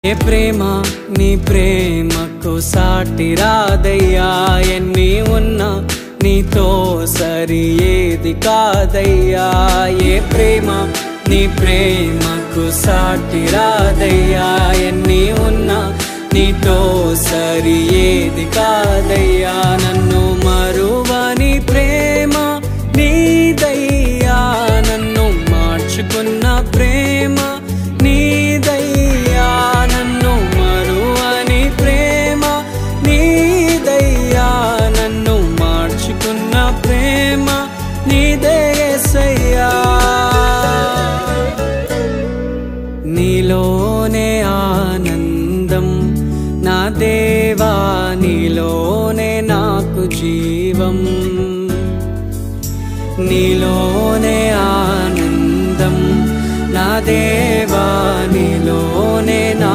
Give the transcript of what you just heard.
ఏ ప్రేమ నీ ప్రేమకు సాటి రాదయ్యా, ఎన్ని ఉన్నా నీతో సరి ఏది కాదయ్యా. ఏ ప్రేమ నీ ప్రేమకు సాటి రాదయ్యా, ఎన్ని ఉన్నా నీతో సరి ఏది కాదయ్యా. నన్ను మరువని ప్రేమ నీదయ్యా, నన్ను మార్చుకున్న ప్రేమ నీదయ్యా. నన్ను మరువని ప్రేమ నీదయ్యా, నన్ను మార్చుకున్న ప్రేమ నీదే యేసయ్యా. నీలోనే ఆనందం నా దేవా, నీలోనే నాకు జీవం. నీలోనే ఆనందం నా దేవా, నీలోనే నా